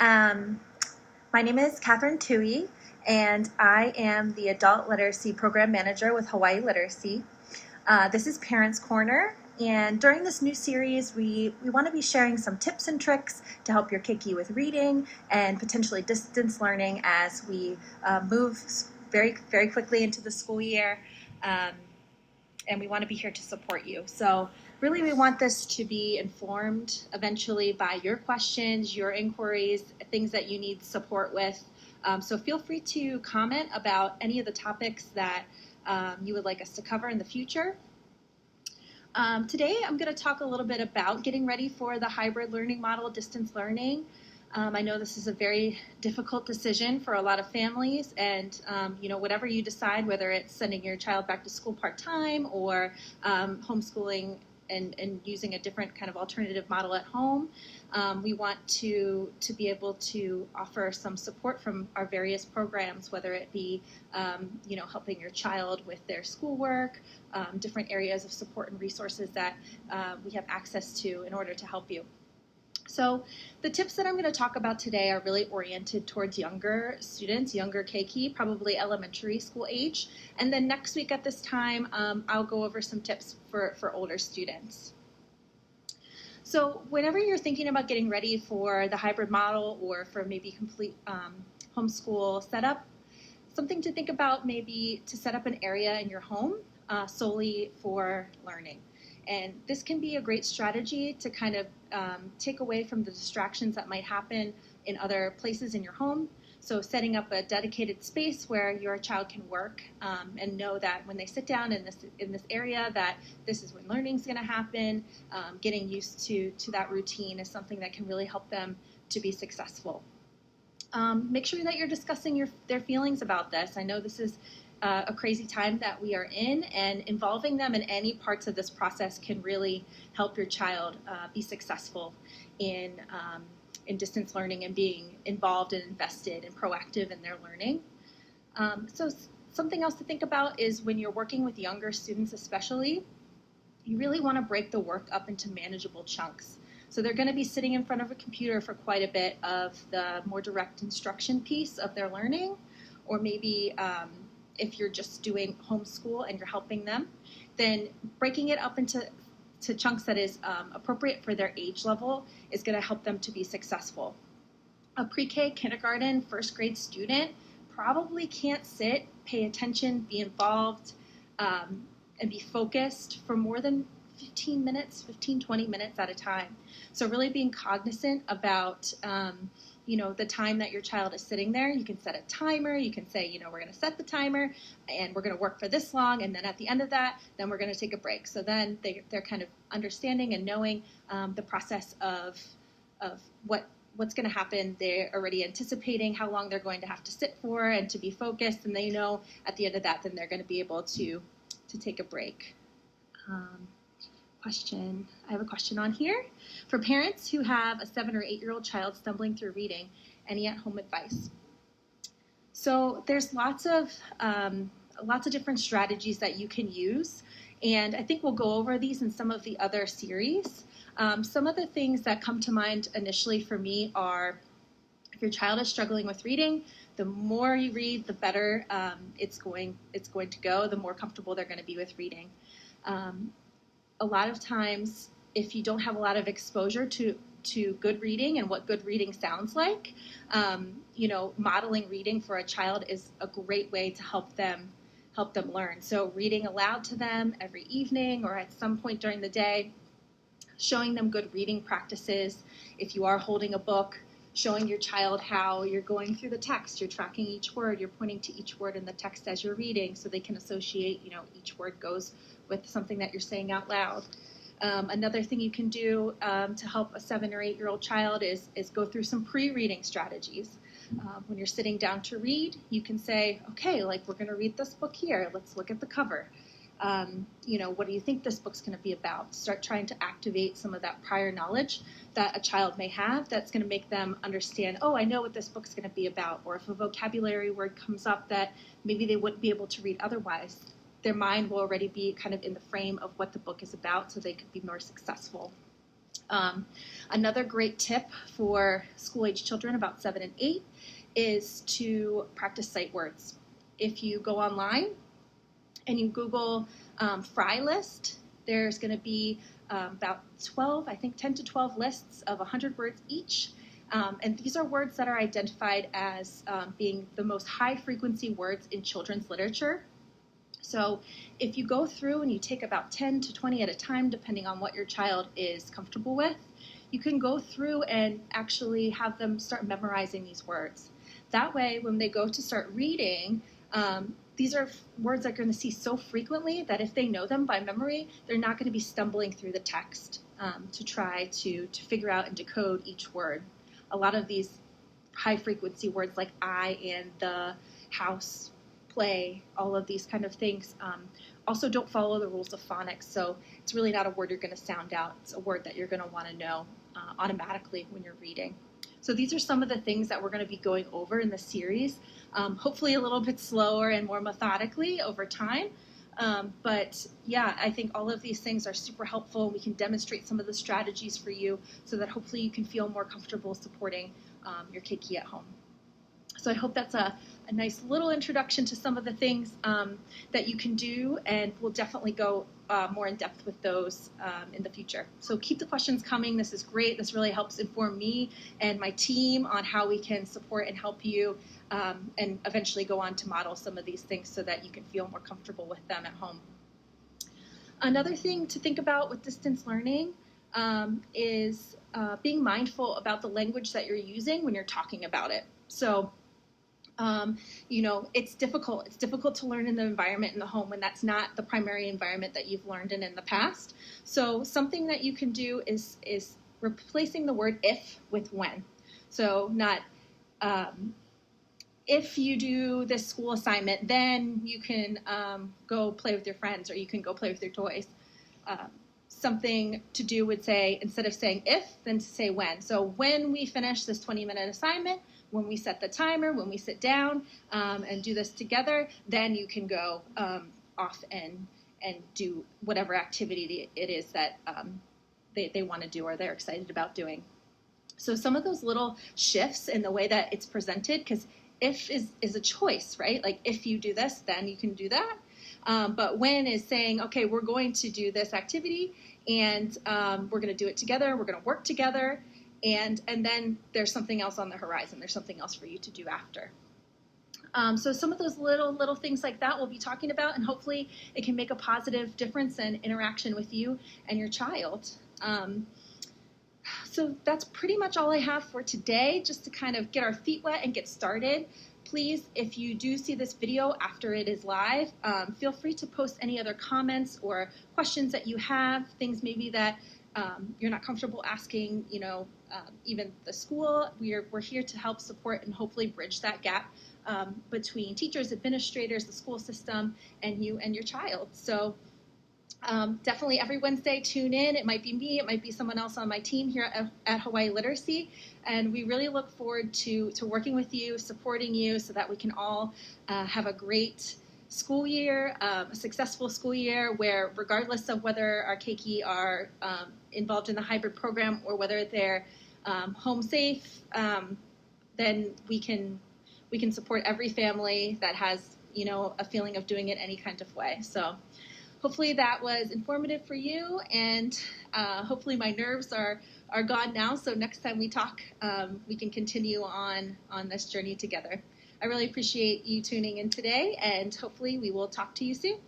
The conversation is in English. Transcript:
Um, my name is Catherine Tui, and I am the Adult Literacy Program Manager with Hawaii Literacy. This is Parents Corner, and during this new series, we want to be sharing some tips and tricks to help your keiki with reading and potentially distance learning as we move very quickly into the school year. And we want to be here to support you. So really we want this to be informed eventually by your questions, your inquiries, things that you need support with. So feel free to comment about any of the topics that you would like us to cover in the future. Today I'm going to talk a little bit about getting ready for the hybrid learning model, distance learning. I know this is a very difficult decision for a lot of families, and whatever you decide, whether it's sending your child back to school part-time or homeschooling and using a different kind of alternative model at home, we want to be able to offer some support from our various programs, whether it be helping your child with their schoolwork, different areas of support and resources that we have access to in order to help you. So the tips that I'm going to talk about today are really oriented towards younger students, younger keiki, probably elementary school age. And then next week at this time, I'll go over some tips for older students. So whenever you're thinking about getting ready for the hybrid model or for maybe complete homeschool setup, something to think about maybe to set up an area in your home solely for learning. And this can be a great strategy to kind of take away from the distractions that might happen in other places in your home. So setting up a dedicated space where your child can work and know that when they sit down in this area that this is when learning is going to happen. Getting used to that routine is something that can really help them to be successful. Make sure that you're discussing their feelings about this. I know this is a crazy time that we are in, and involving them in any parts of this process can really help your child be successful in distance learning and being involved and invested and proactive in their learning. So something else to think about is when you're working with younger students especially, you really want to break the work up into manageable chunks. So they're going to be sitting in front of a computer for quite a bit of the more direct instruction piece of their learning, or maybe if you're just doing homeschool and you're helping them, then breaking it up into chunks that is appropriate for their age level is going to help them to be successful. A pre-K, kindergarten, first grade student probably can't sit, pay attention, be involved, and be focused for more than 15 minutes, 20 minutes at a time. So really being cognizant about the time that your child is sitting there. You can set a timer. You can say, we're going to set the timer and we're going to work for this long. And then at the end of that, then we're going to take a break. So then they're kind of understanding and knowing the process of what's going to happen. They're already anticipating how long they're going to have to sit for and to be focused. And they know at the end of that, then they're going to be able to take a break. Question. I have a question on here. For parents who have a 7 or 8-year-old child stumbling through reading, any at-home advice? So there's lots of different strategies that you can use, and I think we'll go over these in some of the other series. Some of the things that come to mind initially for me are, if your child is struggling with reading, the more you read, the better it's going to go, the more comfortable they're going to be with reading. A lot of times, if you don't have a lot of exposure to good reading and what good reading sounds like, modeling reading for a child is a great way to help them learn. So reading aloud to them every evening or at some point during the day, showing them good reading practices. If you are holding a book, showing your child how you're going through the text, you're tracking each word, you're pointing to each word in the text as you're reading so they can associate, each word goes with something that you're saying out loud. Another thing you can do to help a 7 or 8-year-old child is go through some pre-reading strategies. When you're sitting down to read, you can say, okay, we're going to read this book here. Let's look at the cover. What do you think this book's going to be about? Start trying to activate some of that prior knowledge that a child may have that's going to make them understand, oh, I know what this book's going to be about. Or if a vocabulary word comes up that maybe they wouldn't be able to read otherwise, their mind will already be kind of in the frame of what the book is about so they could be more successful. Um, Another great tip for school-age children about 7 and 8 is to practice sight words. If you go online and you Google Fry List, there's going to be about 12, I think 10 to 12 lists of 100 words each. And these are words that are identified as being the most high frequency words in children's literature. So if you go through and you take about 10 to 20 at a time, depending on what your child is comfortable with, you can go through and actually have them start memorizing these words. That way, when they go to start reading, these are words they're going to see so frequently that if they know them by memory, they're not going to be stumbling through the text to try to figure out and decode each word. A lot of these high frequency words like I and the, house, play, all of these kind of things also don't follow the rules of phonics, so it's really not a word you're going to sound out. It's a word that you're going to want to know automatically when you're reading. So these are some of the things that we're going to be going over in the series, hopefully a little bit slower and more methodically over time. But yeah, I think all of these things are super helpful. We can demonstrate some of the strategies for you so that hopefully you can feel more comfortable supporting your Keiki at home. So I hope that's a nice little introduction to some of the things that you can do, and we'll definitely go more in depth with those in the future. So keep the questions coming. This is great. This really helps inform me and my team on how we can support and help you and eventually go on to model some of these things so that you can feel more comfortable with them at home. Another thing to think about with distance learning is being mindful about the language that you're using when you're talking about it. So it's difficult. It's difficult to learn in the environment in the home when that's not the primary environment that you've learned in the past. So something that you can do is replacing the word if with when. So not if you do this school assignment, then you can go play with your friends or you can go play with your toys. Something to do would say, instead of saying if, then to say when. So when we finish this 20-minute assignment, when we set the timer, when we sit down and do this together, then you can go off and do whatever activity it is that they want to do or they're excited about doing. So some of those little shifts in the way that it's presented, because if is a choice, right? Like if you do this, then you can do that. But when is saying, okay, we're going to do this activity and we're going to do it together, we're going to work together, and then there's something else on the horizon. There's something else for you to do after. So some of those little things like that we'll be talking about, and hopefully it can make a positive difference in interaction with you and your child. So that's pretty much all I have for today, just to kind of get our feet wet and get started. Please, if you do see this video after it is live, feel free to post any other comments or questions that you have, things maybe that you're not comfortable asking, even the school. We're here to help support and hopefully bridge that gap between teachers, administrators, the school system, and you and your child. So definitely every Wednesday, tune in. It might be me, it might be someone else on my team here at Hawaii Literacy, and we really look forward to working with you, supporting you, so that we can all have a great school year, a successful school year, where regardless of whether our keiki are involved in the hybrid program or whether they're home safe, then we can support every family that has a feeling of doing it any kind of way. So hopefully that was informative for you, and hopefully my nerves are gone now, so next time we talk, we can continue on this journey together. I really appreciate you tuning in today, and hopefully we will talk to you soon.